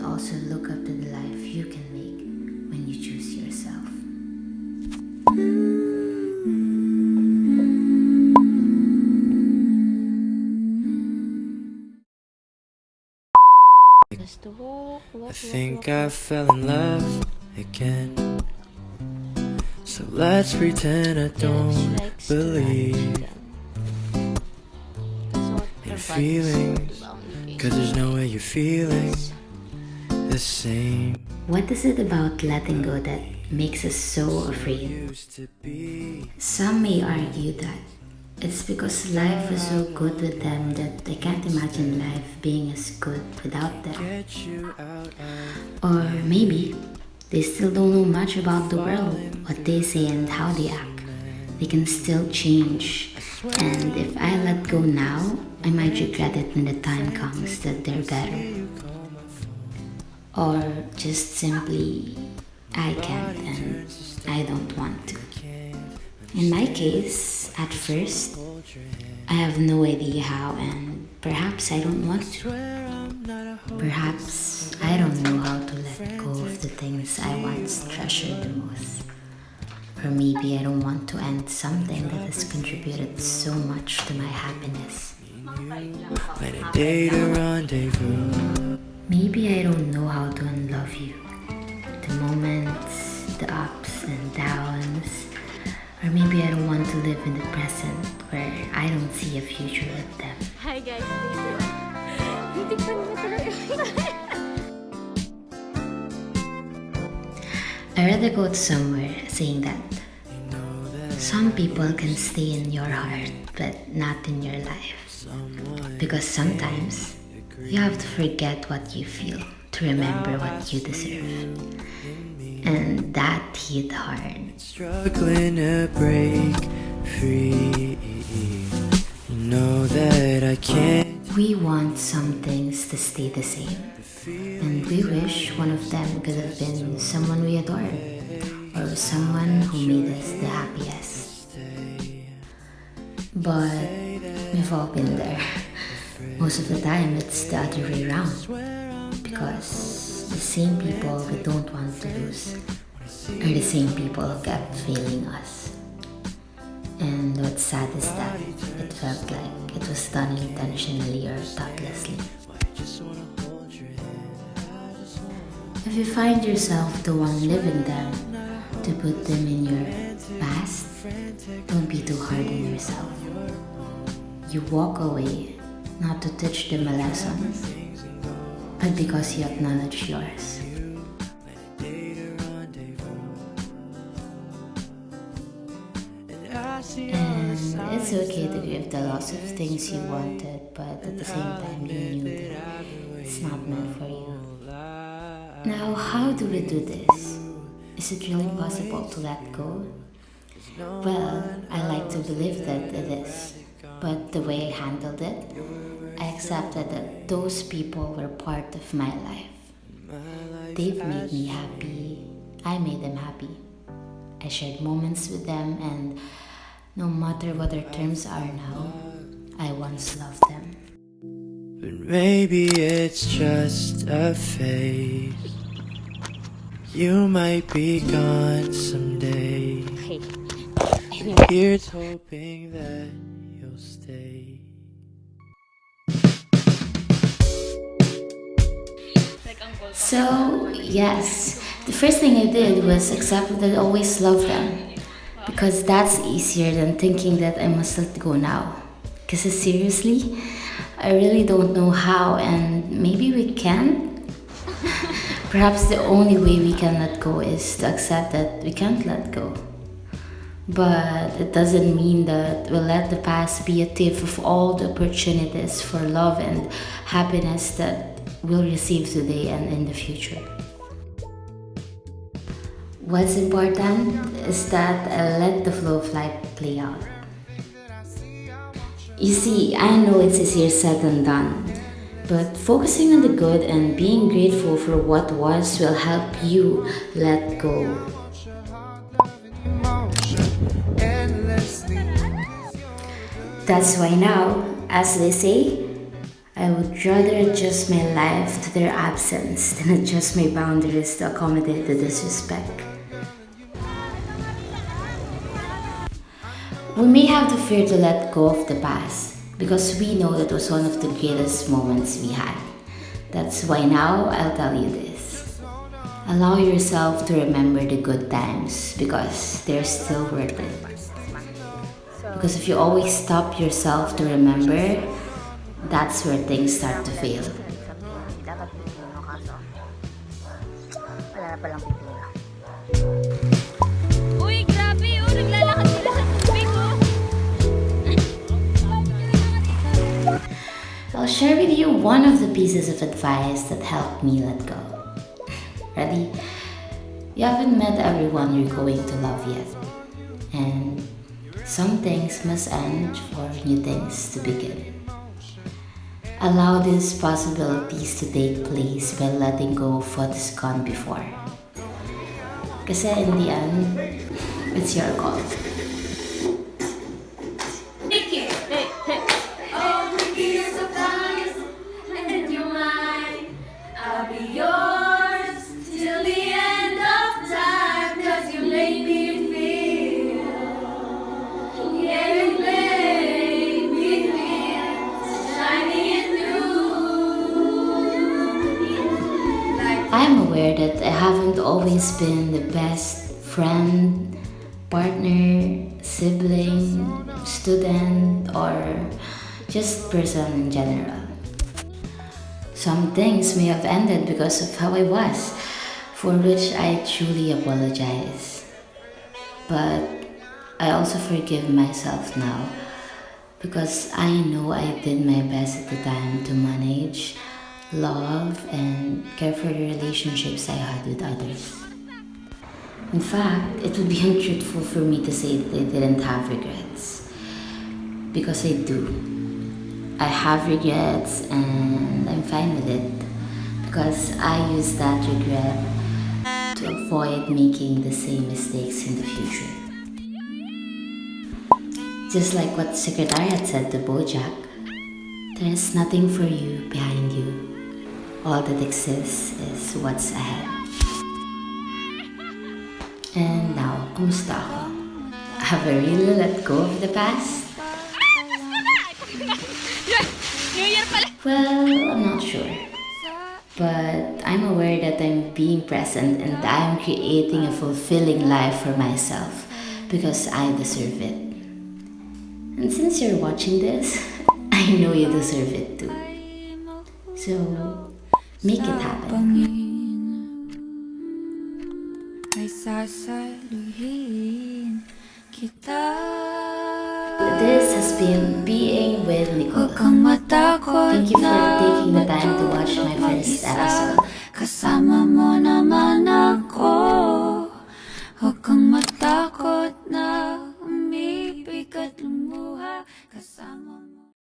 also look up to the life you can make when you choose yourself. I think I fell in love again. So let's pretend I don't believe in feelings, cause there's no way you're feeling the same. What is it about letting go that makes us so afraid? Some may argue that it's because life is so good with them that they can't imagine life being as good without them. Or maybe they still don't know much about the world, what they say and how they act. They can still change, and if I let go now, I might regret it when the time comes that they're better. Or just simply, I can't and I don't want to. In my case, at first, I have no idea how, and perhaps I don't want to. Perhaps I don't know how to let go of the things I once treasured the most. Or maybe I don't want to end something that has contributed so much to my happiness. Plan a day to rendezvous. Maybe I don't know how to unlove you. The moments, the ups and downs. Or maybe I don't want to live in the present where I don't see a future with them. Hi guys, I read a quote somewhere saying that some people can stay in your heart but not in your life. Because sometimes you have to forget what you feel to remember what you deserve. And that hit hard. Struggling to break free. You know that I can't. We want some things to stay the same. And we wish one of them could have been someone we adore. Or someone who made us the happiest. But we've all been there. Most of the time it's the other way around. Because the same people we don't want to lose are the same people who kept failing us. And what's sad is that it felt like it was done intentionally or thoughtlessly. If you find yourself the one living them, to put them in your past, don't be too hard on yourself. You walk away not to teach them a lesson, but because you acknowledge yours. And it's okay to grieve the loss of things you wanted, but at the same time you knew that it's not meant for you. Now, how do we do this? Is it really possible to let go? Well, I like to believe that it is, but the way I handled it, I accepted that those people were part of my life. They've made me happy, I made them happy. I shared moments with them, and no matter what their terms are now, I once loved them. But maybe it's just a phase. You might be gone someday. Okay. Here's hoping that you'll stay. So, yes, the first thing I did was accept that I always loved them. Because that's easier than thinking that I must let go now. Because seriously, I really don't know how, and maybe we can. Perhaps the only way we can let go is to accept that we can't let go. But it doesn't mean that we'll let the past be a thief of all the opportunities for love and happiness that we'll receive today and in the future. What's important is that I let the flow of life play out. You see, I know it's easier said than done, but focusing on the good and being grateful for what was will help you let go. That's why now, as they say, I would rather adjust my life to their absence than adjust my boundaries to accommodate the disrespect. We may have the fear to let go of the past because we know it was one of the greatest moments we had. That's why now I'll tell you this. Allow yourself to remember the good times because they're still worth it. Because if you always stop yourself to remember, that's where things start to fail. Dapat pipino, kaso wala na palang pipino. Uy, grabe oh! Naglalakad sila sa tubig oh! I'll share with you one of the pieces of advice that helped me let go. Ready? You haven't met everyone you're going to love yet. And some things must end for new things to begin. Allow these possibilities to take place by letting go of what is gone before. Kasi in the end, it's your call. I'm aware that I haven't always been the best friend, partner, sibling, student, or just person in general. Some things may have ended because of how I was, for which I truly apologize. But I also forgive myself now because I know I did my best at the time to manage, love, and care for the relationships I had with others. In fact, it would be untruthful for me to say that I didn't have regrets. Because I do. I have regrets and I'm fine with it. Because I use that regret to avoid making the same mistakes in the future. Just like what Secretariat said to Bojack, there is nothing for you behind you. All that exists is what's ahead. And now, kumusta ako? Have I really let go of the past? Well, I'm not sure. But I'm aware that I'm being present and I'm creating a fulfilling life for myself because I deserve it. And since you're watching this, I know you deserve it too. So, make it happen. Ay sasaluhin kita. This has been Being with Nichole. Huwag kang matakot. Thank you for taking the time to watch my first episode. Kasama mo naman ako. Huwag kang matakot.